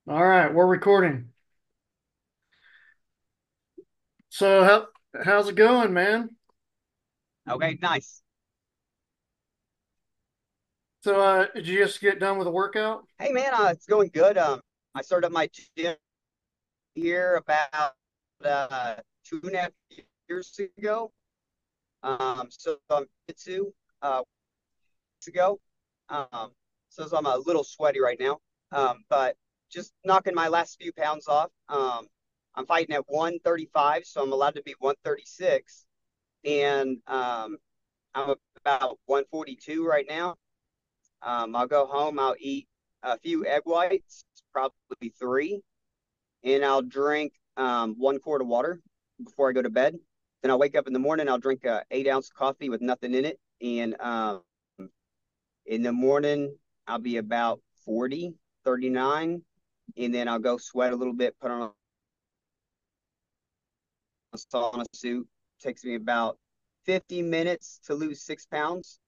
All right, we're recording. So how's it going, man? Okay, nice. So did you just get done with the workout? Hey man, it's going good. I started up my gym here about 2.5 years ago. So I'm two weeks ago. Um, so I'm a little sweaty right now. But just knocking my last few pounds off. I'm fighting at 135, so I'm allowed to be 136, and I'm about 142 right now. I'll go home. I'll eat a few egg whites, probably three, and I'll drink 1 quart of water before I go to bed. Then I'll wake up in the morning. I'll drink a 8 ounce coffee with nothing in it, and in the morning I'll be about 40, 39, and then I'll go sweat a little bit, put on a sauna suit. Takes me about 50 minutes to lose 6 pounds.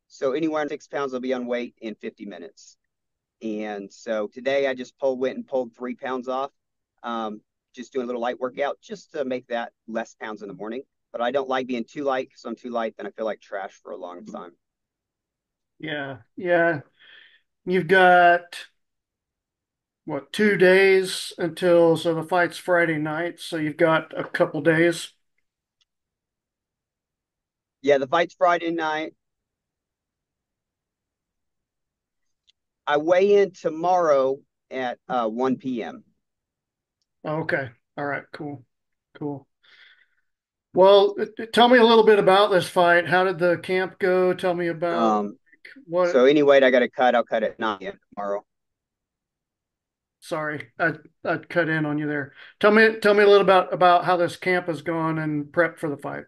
So anywhere in 6 pounds, I'll be on weight in 50 minutes. And so today I just went and pulled 3 pounds off. Um, just doing a little light workout just to make that less pounds in the morning. But I don't like being too light because I'm too light, then I feel like trash for a long time. Yeah, yeah. You've got what, 2 days until so the fight's Friday night, so you've got a couple days. Yeah, the fight's Friday night. I weigh in tomorrow at 1 p.m. Okay. All right, cool. Cool. Well, tell me a little bit about this fight. How did the camp go? Tell me about Um, what so any weight I got to cut, I'll cut at 9 tomorrow. sorry, I cut in on you there. Tell me a little about how this camp has gone and prep for the fight.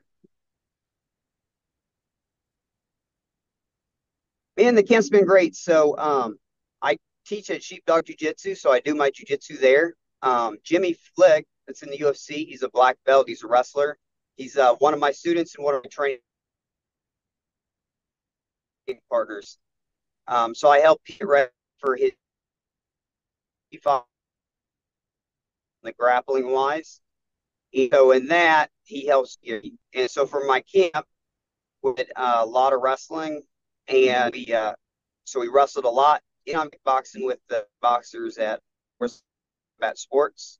Man, the camp's been great. So I teach at Sheepdog Jiu Jitsu, so I do my jiu jitsu there. Jimmy Flick, that's in the UFC, he's a black belt, he's a wrestler. He's one of my students and one of my training partners. So I help get ready for his the grappling wise. So in that, he helps me. And so for my camp, we did a lot of wrestling, and we wrestled a lot. I'm boxing with the boxers at sports,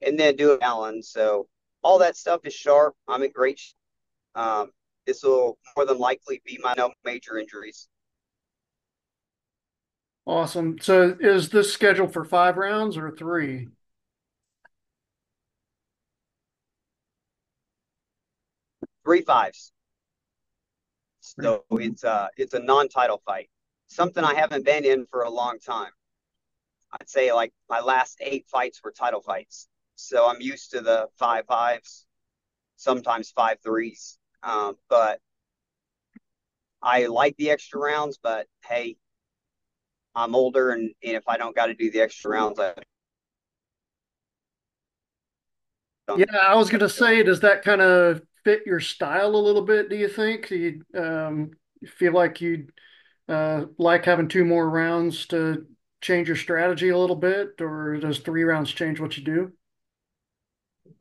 and then doing Allen. So all that stuff is sharp. I'm in great shape. This will more than likely be my no major injuries. Awesome. So is this scheduled for 5 rounds or three? 3 5s. Three. So it's a non-title fight. Something I haven't been in for a long time. I'd say like my last 8 fights were title fights. So I'm used to the 5 5s, sometimes 5 3s. But I like the extra rounds, but hey, I'm older, and if I don't got to do the extra rounds, I Yeah, don't I was going to feel like say, does that kind of fit your style a little bit, do you think? Do you feel like you'd like having two more rounds to change your strategy a little bit, or does 3 rounds change what you do?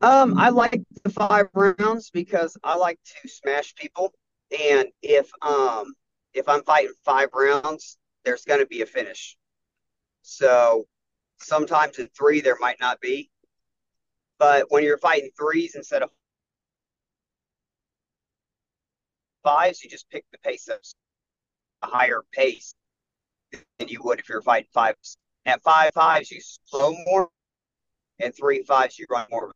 I like the 5 rounds because I like to smash people, and if I'm fighting 5 rounds, there's going to be a finish. So sometimes in three there might not be, but when you're fighting threes instead of fives, you just pick the pace up a higher pace than you would if you're fighting fives. At 5 5s, you slow more, and 3 5s, you run more.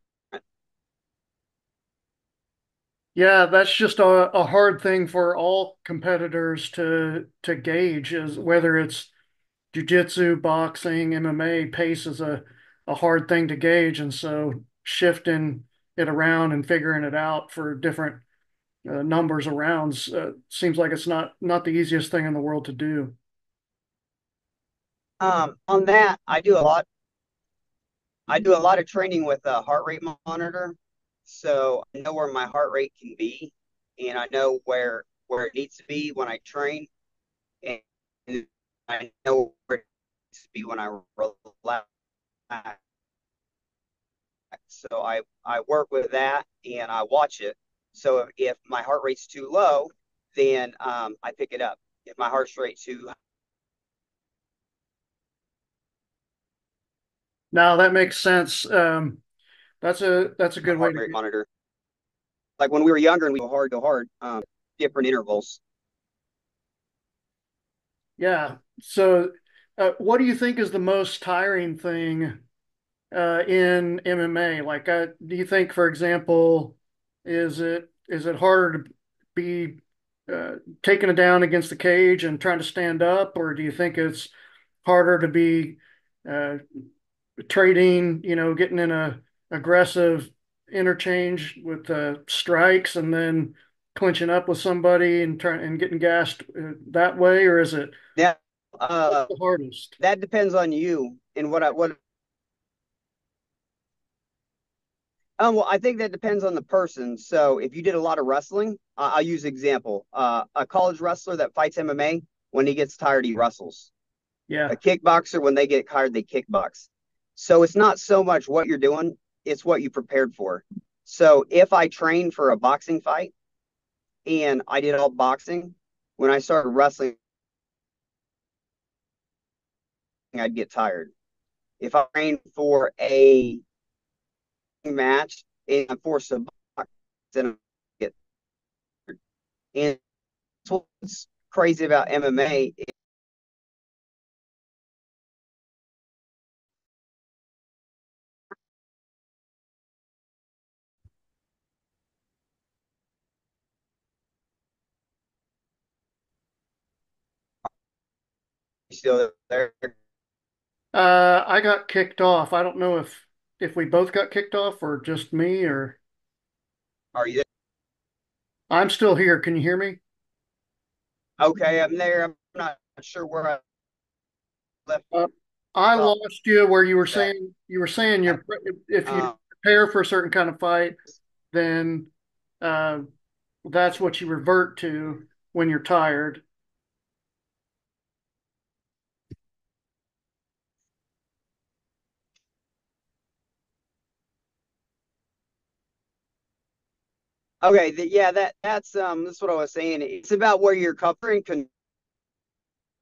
Yeah, that's just a hard thing for all competitors to gauge is whether it's jujitsu, boxing, MMA, pace is a hard thing to gauge. And so shifting it around and figuring it out for different numbers of rounds seems like it's not the easiest thing in the world to do. On that, I do a lot of training with a heart rate monitor, so I know where my heart rate can be, and I know where it needs to be when I train, and I know where it needs to be when I relax. So I work with that and I watch it. So if my heart rate's too low, then I pick it up. If my heart rate's too Now that makes sense. That's a high, good way heart to rate get. monitor. Like when we were younger and we go hard, different intervals. Yeah. So, what do you think is the most tiring thing in MMA? Like, do you think, for example, is it harder to be taking it down against the cage and trying to stand up, or do you think it's harder to be uh, trading, getting in a aggressive interchange with strikes and then clinching up with somebody and trying and getting gassed that way, or is it That what's uh, the hardest? that depends on you and what. Well, I think that depends on the person. So if you did a lot of wrestling, I'll use example. A college wrestler that fights MMA, when he gets tired, he wrestles. A Yeah, kickboxer, when they get tired, they kickbox. So it's not so much what you're doing, it's what you prepared for. So if I trained for a boxing fight and I did all boxing, when I started wrestling, I'd get tired. If I trained for a match and I'm forced to box, then I get tired. And what's crazy about MMA. Still there? I got kicked off. I don't know if we both got kicked off or just me, or Are you I'm still here. Can you hear me? there? Okay? I'm there. I'm not sure where I left Uh, I off. lost you where That you were saying if you um, prepare for a certain kind of fight, then uh, that's what you revert to when you're tired. okay, yeah, that's what I was saying. It's about where you're covering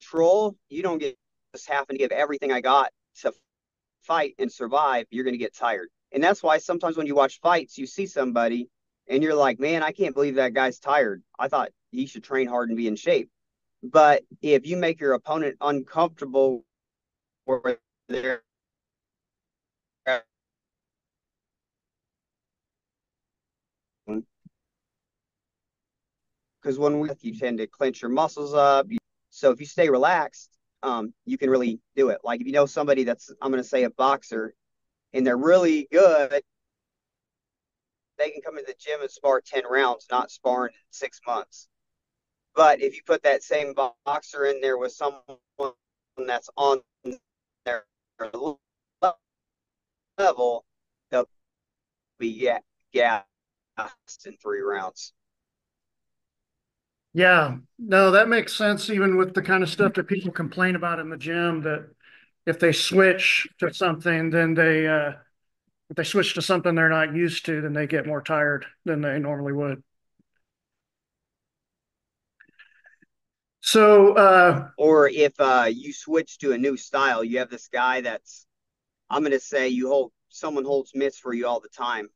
control. You don't get just having to give everything I got to fight and survive. You're going to get tired, and that's why sometimes when you watch fights, you see somebody and you're like, man, I can't believe that guy's tired. I thought he should train hard and be in shape. But if you make your opponent uncomfortable where they're because when you tend to clench your muscles up. So if you stay relaxed, you can really do it. Like if you know somebody that's, I'm going to say, a boxer, and they're really good, they can come into the gym and spar 10 rounds, not sparring in 6 months. But if you put that same boxer in there with someone that's on their level, they'll be gassed in 3 rounds. Yeah, no, that makes sense. Even with the kind of stuff that people complain about in the gym, that if they switch to something, then if they switch to something they're not used to, then they get more tired than they normally would. So, Or if you switch to a new style, you have this guy that's, I'm going to say, someone holds mitts for you all the time,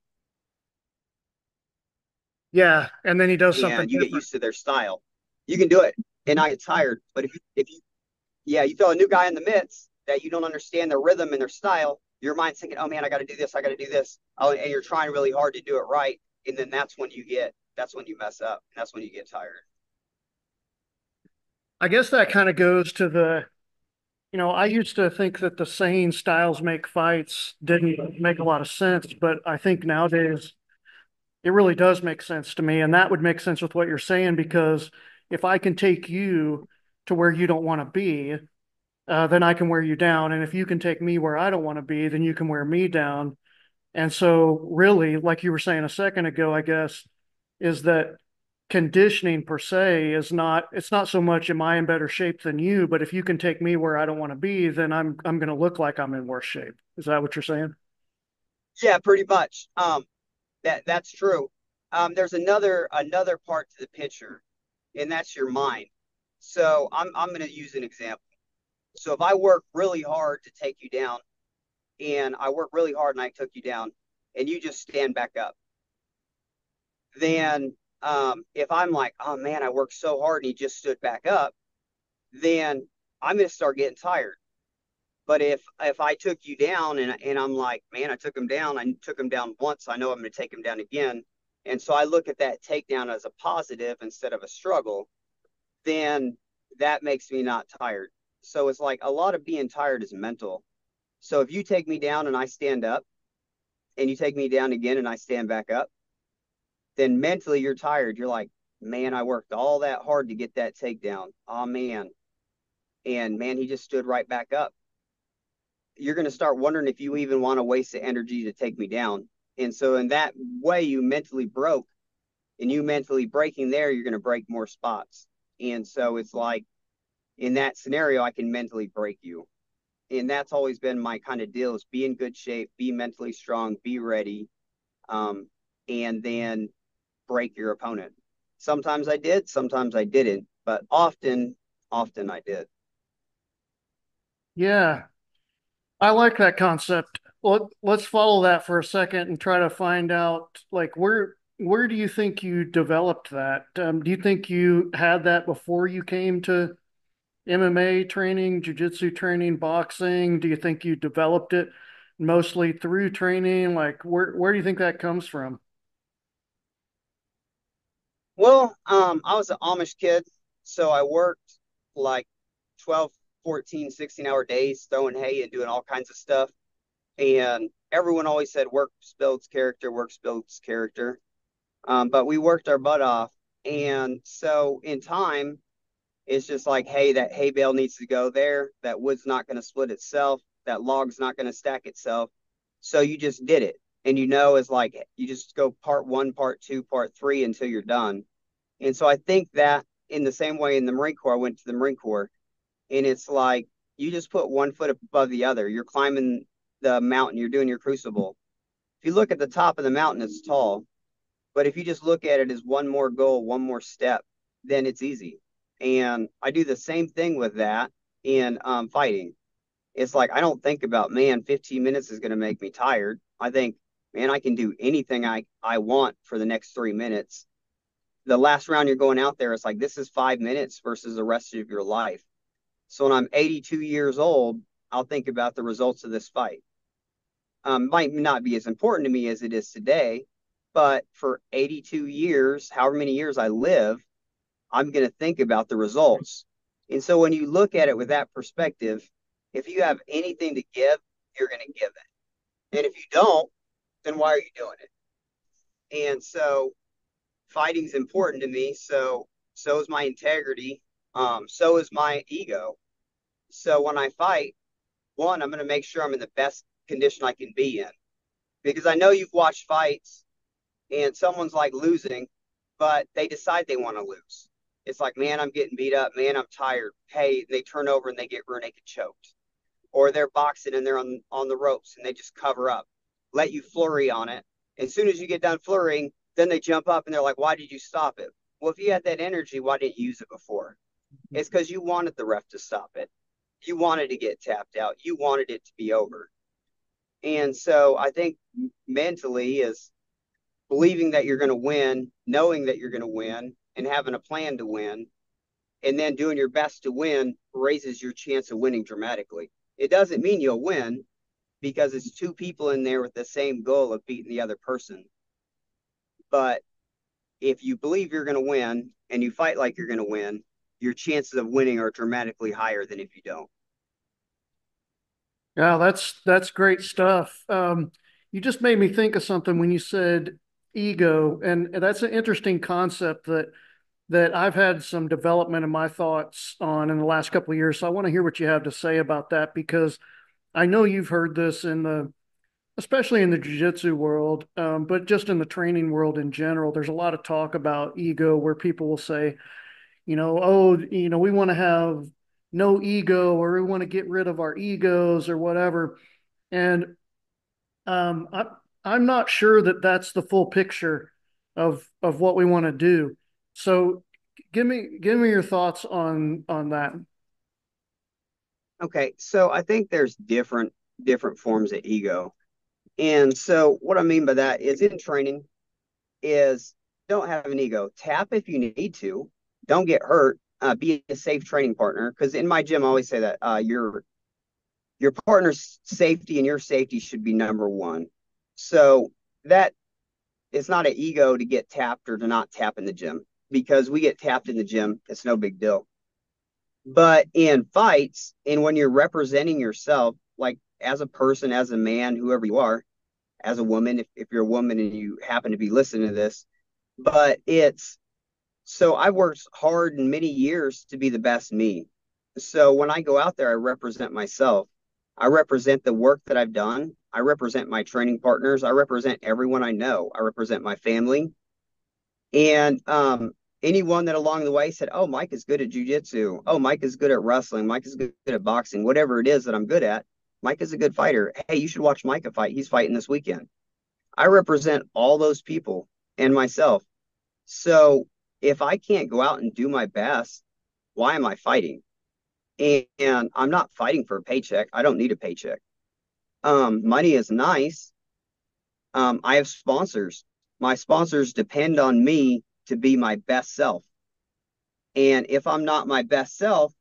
yeah, and then he does something and you get different. used to their style. You can do it and not get tired. But if you yeah, you throw a new guy in the midst that you don't understand their rhythm and their style, your mind's thinking, oh man, I got to do this, I got to do this, oh, and you're trying really hard to do it right, and then that's when you mess up, and that's when you get tired. I guess that kind of goes to I used to think that the saying styles make fights didn't make a lot of sense, but I think nowadays it really does make sense to me. And that would make sense with what you're saying, because if I can take you to where you don't want to be, then I can wear you down. And if you can take me where I don't want to be, then you can wear me down. And so, really, like you were saying a second ago, I guess, is that conditioning per se is not, it's not so much am I in better shape than you, but if you can take me where I don't want to be, then I'm going to look like I'm in worse shape. Is that what you're saying? Yeah, pretty much. That's true. There's another part to the picture, and that's your mind. So I'm going to use an example. So if I work really hard to take you down, and I work really hard and I took you down, and you just stand back up, then if I'm like, oh man, I worked so hard and he just stood back up, then I'm going to start getting tired. But if I took you down and I'm like, man, I took him down once, I know I'm going to take him down again. And so I look at that takedown as a positive instead of a struggle, then that makes me not tired. So it's like a lot of being tired is mental. So if you take me down and I stand up and you take me down again and I stand back up, then mentally you're tired. You're like, man, I worked all that hard to get that takedown. Oh man. And man, he just stood right back up. You're going to start wondering if you even want to waste the energy to take me down. And so in that way, you mentally broke, and you mentally breaking there, you're going to break more spots. And so it's like in that scenario, I can mentally break you. And that's always been my kind of deal is be in good shape, be mentally strong, be ready, um, and then break your opponent. Sometimes I did, sometimes I didn't, but often I did. Yeah, I like that concept. Well, let's follow that for a second and try to find out like where do you think you developed that? Do you think you had that before you came to MMA training, jiu-jitsu training, boxing? Do you think you developed it mostly through training? Like where do you think that comes from? Well, I was an Amish kid, so I worked like 12, 14, 16-hour days throwing hay and doing all kinds of stuff. And everyone always said work builds character, work builds character. But we worked our butt off. And so in time, it's just like, hey, that hay bale needs to go there. That wood's not going to split itself. That log's not going to stack itself. So you just did it. And you know, it's like you just go part one, part two, part three until you're done. And so I think that in the same way in the Marine Corps, I went to the Marine Corps, and it's like you just put one foot above the other. You're climbing the mountain, you're doing your crucible. If you look at the top of the mountain, it's tall. But if you just look at it as one more goal, one more step, then it's easy. And I do the same thing with that in fighting. It's like I don't think about, man, 15 minutes is going to make me tired. I think, man, I can do anything I want for the next 3 minutes. The last round you're going out there, it's like this is 5 minutes versus the rest of your life. So when I'm 82 years old, I'll think about the results of this fight. Might not be as important to me as it is today, but for 82 years, however many years I live, I'm going to think about the results. And so when you look at it with that perspective, if you have anything to give, you're going to give it. And if you don't, then why are you doing it? And so fighting's important to me. So is my integrity. So is my ego. So when I fight, one, I'm going to make sure I'm in the best condition I can be in because I know you've watched fights and someone's like losing, but they decide they want to lose. It's like, man, I'm getting beat up. Man, I'm tired. Hey, they turn over and they get rear naked choked. Or they're boxing and they're on the ropes and they just cover up, let you flurry on it. As soon as you get done flurrying, then they jump up and they're like, why did you stop it? Well, if you had that energy, why didn't you use it before? It's because you wanted the ref to stop it. You wanted to get tapped out. You wanted it to be over. And so I think mentally is believing that you're going to win, knowing that you're going to win, and having a plan to win, and then doing your best to win raises your chance of winning dramatically. It doesn't mean you'll win because it's two people in there with the same goal of beating the other person. But if you believe you're going to win and you fight like you're going to win, your chances of winning are dramatically higher than if you don't. Yeah, that's great stuff. You just made me think of something when you said ego, and that's an interesting concept that I've had some development in my thoughts on in the last couple of years. So I want to hear what you have to say about that because I know you've heard this in especially in the jiu-jitsu world, but just in the training world in general, there's a lot of talk about ego where people will say, oh, we want to have no ego or we want to get rid of our egos or whatever. And um, I, I'm not sure that that's the full picture of what we want to do. So give me your thoughts on that. Okay, so I think there's different forms of ego. And so what I mean by that is in training is don't have an ego. Tap if you need to. Don't get hurt. Be a safe training partner. Because in my gym, I always say that your partner's safety and your safety should be number one. So that it's not an ego to get tapped or to not tap in the gym because we get tapped in the gym. It's no big deal. But in fights, and when you're representing yourself, like as a person, as a man, whoever you are, as a woman, if you're a woman and you happen to be listening to this, but it's so I worked hard in many years to be the best me. So when I go out there, I represent myself. I represent the work that I've done. I represent my training partners. I represent everyone I know. I represent my family. And anyone that along the way said, "Oh, Mike is good at jujitsu. Oh, Mike is good at wrestling. Mike is good at boxing. Whatever it is that I'm good at, Mike is a good fighter. Hey, you should watch Micah fight. He's fighting this weekend." I represent all those people and myself. So if I can't go out and do my best, why am I fighting? And I'm not fighting for a paycheck. I don't need a paycheck. Money is nice. I have sponsors. My sponsors depend on me to be my best self. And if I'm not my best self,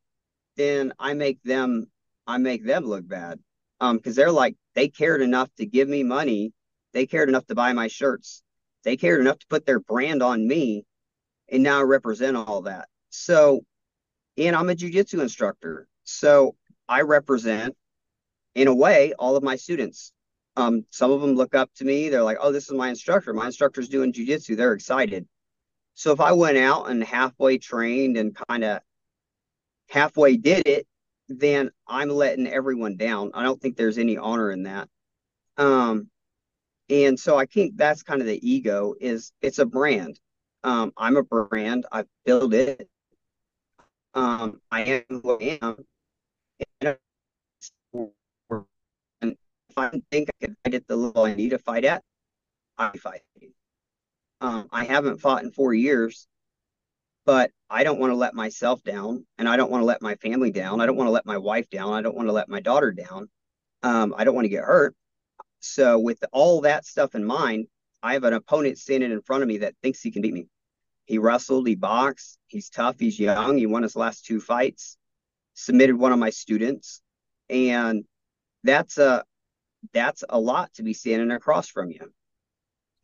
then I make them look bad. Because they're like, they cared enough to give me money. They cared enough to buy my shirts. They cared enough to put their brand on me. And now I represent all that. So, and I'm a jujitsu instructor. So I represent, in a way, all of my students. Some of them look up to me. They're like, oh, this is my instructor. My instructor's doing jujitsu. They're excited. So if I went out and halfway trained and kind of halfway did it, then I'm letting everyone down. I don't think there's any honor in that. Um, and so I think that's kind of the ego is it's a brand. I'm a brand. I've built it. I am who I am. And if I think I can fight at the level I need to fight at, I fight. I haven't fought in 4 years, but I don't want to let myself down, and I don't want to let my family down. I don't want to let my wife down. I don't want to let my daughter down. I don't want to get hurt. So with all that stuff in mind, I have an opponent standing in front of me that thinks he can beat me. He wrestled, he boxed, he's tough, he's young, he won his last two fights, submitted one of my students, and that's a that's a lot to be standing across from you.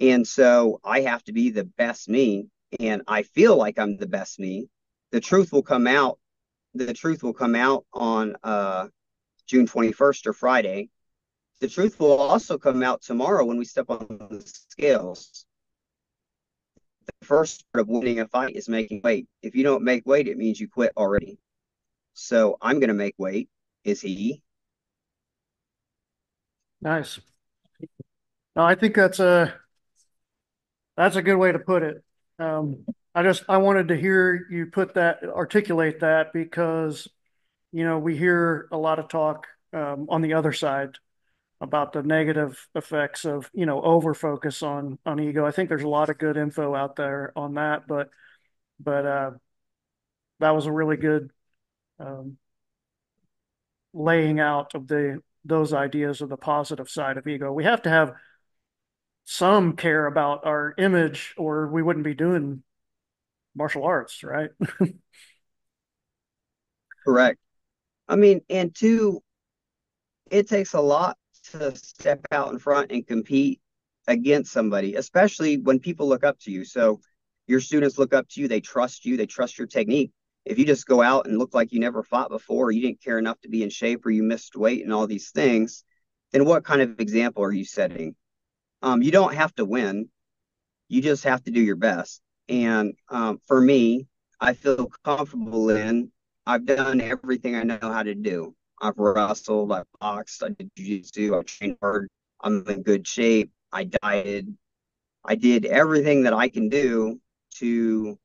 And so I have to be the best me, and I feel like I'm the best me. The truth will come out. The truth will come out on June 21st or Friday. The truth will also come out tomorrow when we step on the scales. The first part of winning a fight is making weight. If you don't make weight, it means you quit already. So I'm going to make weight. Is he? Nice. No, I think that's a good way to put it. I wanted to hear you articulate that because we hear a lot of talk on the other side about the negative effects of over focus on ego. I think there's a lot of good info out there on that, but that was a really good um, laying out of the those ideas of the positive side of ego. We have to have some care about our image, or we wouldn't be doing martial arts, right? Correct. I mean, and two, it takes a lot to step out in front and compete against somebody, especially when people look up to you. So your students look up to you, they trust your technique. If you just go out and look like you never fought before, you didn't care enough to be in shape, or you missed weight and all these things, then what kind of example are you setting? You don't have to win, you just have to do your best. And for me, I feel comfortable in. I've done everything I know how to do. I've wrestled, I've boxed, I did jiu-jitsu, I've trained hard. I'm in good shape. I dieted. I did everything that I can do to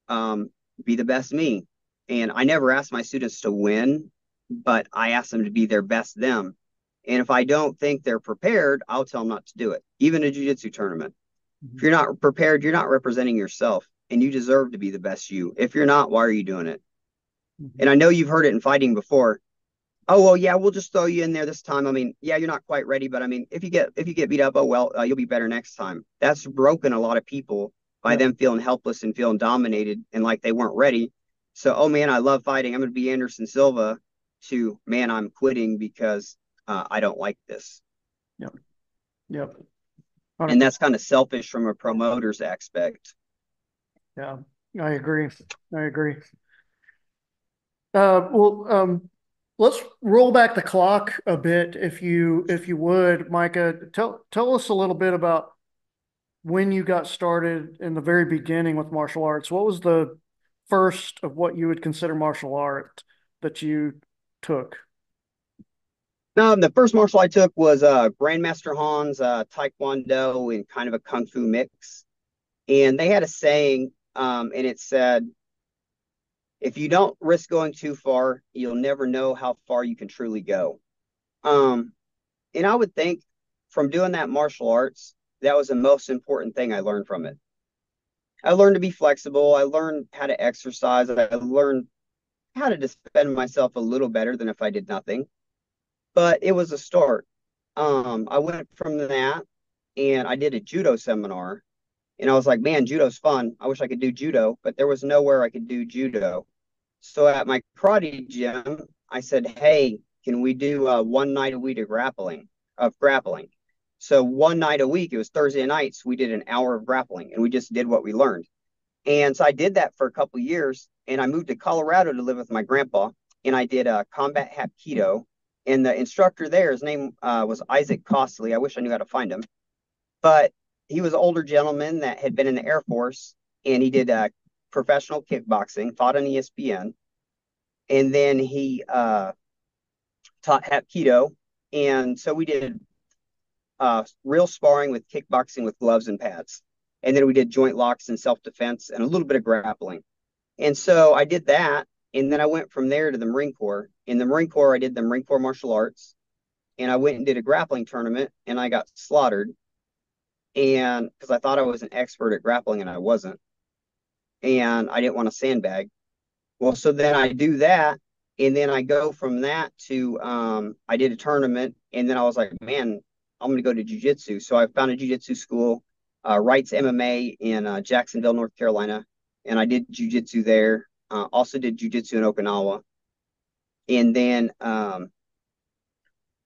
um, be the best me. And I never ask my students to win, but I ask them to be their best them. And if I don't think they're prepared, I'll tell them not to do it, even a jiu-jitsu tournament. If Mhm. you're not prepared, you're not representing yourself, and you deserve to be the best you. If you're not, why are you doing it? Mhm. And I know you've heard it in fighting before. Oh well, yeah, we'll just throw you in there this time. I mean, yeah, you're not quite ready, but I mean, if you get beat up, oh well, you'll be better next time. That's broken a lot of people by Yeah, them feeling helpless and feeling dominated and like they weren't ready. So, oh man, I love fighting. I'm going to be Anderson Silva. To man, I'm quitting because I don't like this, yep, yep, and 100%. that's kind of selfish from a promoter's aspect. Yeah, I agree. I agree. Well, let's roll back the clock a bit, if you would, Micah. Tell us a little bit about when you got started in the very beginning with martial arts. What was the first of what you would consider martial art that you took? The first martial I took was Grandmaster Han's Taekwondo and kind of a Kung Fu mix. And they had a saying, and it said, if you don't risk going too far, you'll never know how far you can truly go. Um, and I would think from doing that martial arts, that was the most important thing I learned from it. I learned to be flexible. I learned how to exercise. I learned how to defend myself a little better than if I did nothing. But it was a start. I went from that and I did a judo seminar. And I was like, man, judo's fun. I wish I could do judo, but there was nowhere I could do judo. So at my karate gym, I said, "Hey, can we do one night a week of grappling?" So one night a week, it was Thursday nights, we did an hour of grappling, and we just did what we learned. And so I did that for a couple of years, and I moved to Colorado to live with my grandpa, and I did combat hapkido. And the instructor there, his name was Isaac Costley. I wish I knew how to find him, but he was an older gentleman that had been in the Air Force, and he did professional kickboxing, fought on ESPN, and then he taught Hapkido. And so we did real sparring with kickboxing with gloves and pads. And then we did joint locks and self defense and a little bit of grappling. And so I did that. And then I went from there to the Marine Corps. In the Marine Corps, I did the Marine Corps martial arts. And I went and did a grappling tournament and I got slaughtered. And because I thought I was an expert at grappling and I wasn't. And I didn't want to sandbag. Well, so then I do that, and then I go from that to I did a tournament, and then I was like, man, I'm gonna go to jujitsu. So I found a jujitsu school, Wrights MMA in Jacksonville, North Carolina, and I did jujitsu there. Also did jujitsu in Okinawa, and then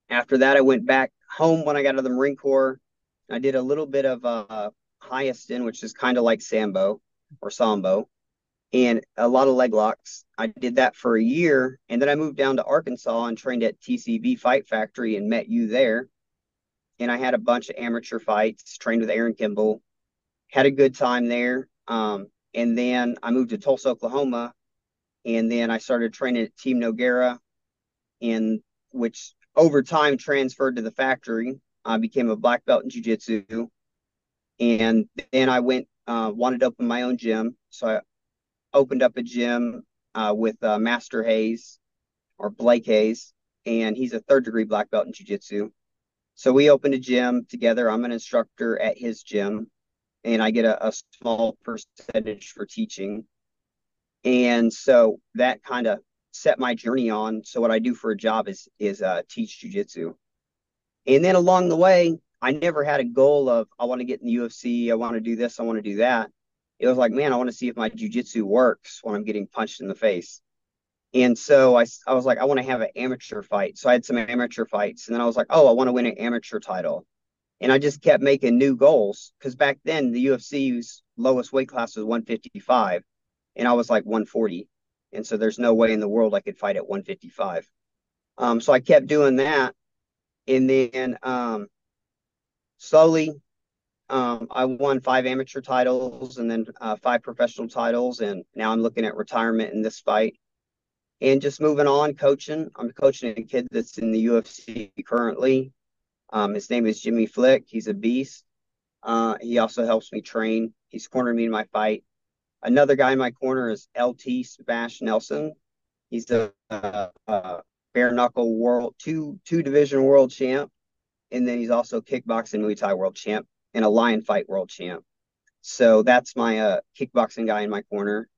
after that, I went back home when I got out of the Marine Corps. I did a little bit of Hyostin, which is kind of like Sambo or Sambo and a lot of leg locks. I did that for a year, and then I moved down to Arkansas and trained at TCV Fight Factory and met you there. And I had a bunch of amateur fights, trained with Aaron Kimball, had a good time there. And then I moved to Tulsa, Oklahoma, and then I started training at Team Noguera, and which over time transferred to the factory. I became a black belt in jiu-jitsu, and then I went wanted to open my own gym, so I opened up a gym with Master Hayes or Blake Hayes, and he's a third degree black belt in jiu-jitsu. So we opened a gym together. I'm an instructor at his gym, and I get a small percentage for teaching. And so that kind of set my journey on. So what I do for a job is teach jiu-jitsu. And then along the way, I never had a goal of I want to get in the UFC, I want to do this, I want to do that. It was like, man, I want to see if my jiu-jitsu works when I'm getting punched in the face. And so I was like, I want to have an amateur fight. So I had some amateur fights. And then I was like, oh, I want to win an amateur title. And I just kept making new goals because back then the UFC's lowest weight class was 155 and I was like 140. And so there's no way in the world I could fight at 155. So I kept doing that. And then slowly I won five amateur titles and then five professional titles. And now I'm looking at retirement in this fight and just moving on coaching. I'm coaching a kid that's in the UFC currently. His name is Jimmy Flick. He's a beast. He also helps me train. He's cornered me in my fight. Another guy in my corner is LT Smash Nelson. He's a bare knuckle world two division world champ, and then he's also kickboxing Muay Thai world champ and a lion fight world champ. So that's my kickboxing guy in my corner.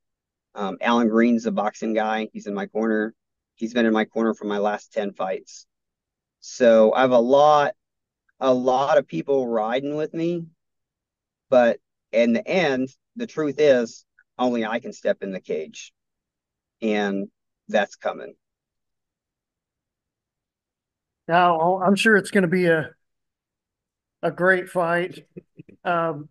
Alan Green's a boxing guy. He's in my corner. He's been in my corner for my last 10 fights. So I have a lot of people riding with me, but in the end, the truth is only I can step in the cage, and that's coming. Now, I'm sure it's going to be a great fight. Um,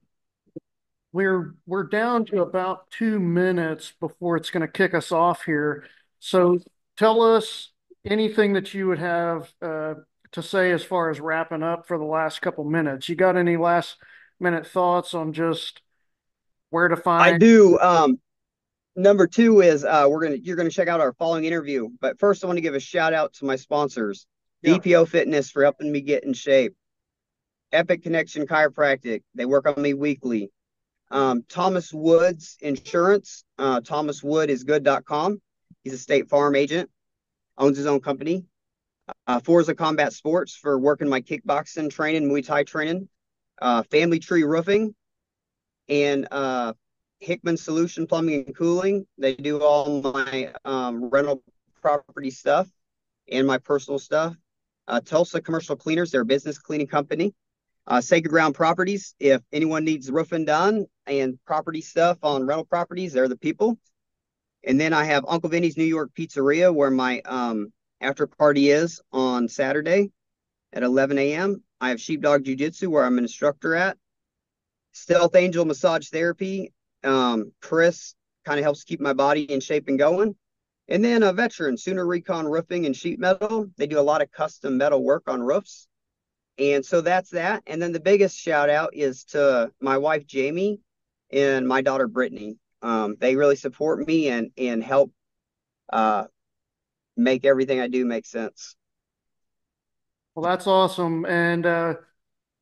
we're down to about 2 minutes before it's going to kick us off here. So tell us anything that you would have to say as far as wrapping up for the last couple minutes. You got any last minute thoughts on just where to I find? do. Number two is you're gonna check out our following interview. But first, I want to give a shout out to my sponsors: Yeah. DPO Fitness for helping me get in shape, Epic Connection Chiropractic, they work on me weekly. Thomas Woods Insurance, thomaswoodisgood.com. He's a State Farm agent, owns his own company. Forza Combat Sports for working my kickboxing training, Muay Thai training. Family Tree Roofing and Hickman Solution Plumbing and Cooling. They do all my rental property stuff and my personal stuff. Tulsa Commercial Cleaners, they're a business cleaning company. Sacred Ground Properties, if anyone needs roofing done and property stuff on rental properties, they're the people. And then I have Uncle Vinny's New York Pizzeria, where my after party is on Saturday at 11 a.m. I have Sheepdog Jiu Jitsu, where I'm an instructor at. Stealth Angel Massage Therapy. Chris kind of helps keep my body in shape and going. And then a veteran, Sooner Recon Roofing and Sheet Metal. They do a lot of custom metal work on roofs. And so that's that. And then the biggest shout out is to my wife, Jamie, and my daughter, Brittany. They really support me and help uh, make everything I do make sense. Well, that's awesome. And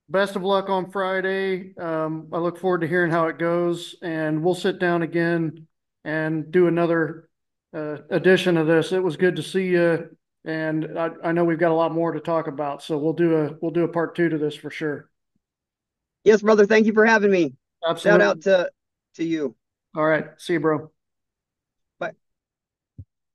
best of luck on Friday. I look forward to hearing how it goes, and we'll sit down again and do another edition of this. It was good to see you, and I know we've got a lot more to talk about, so we'll do a part two to this for sure. Yes, brother. Thank you for having me. Shout out Absolutely. to you. All right. See you, bro.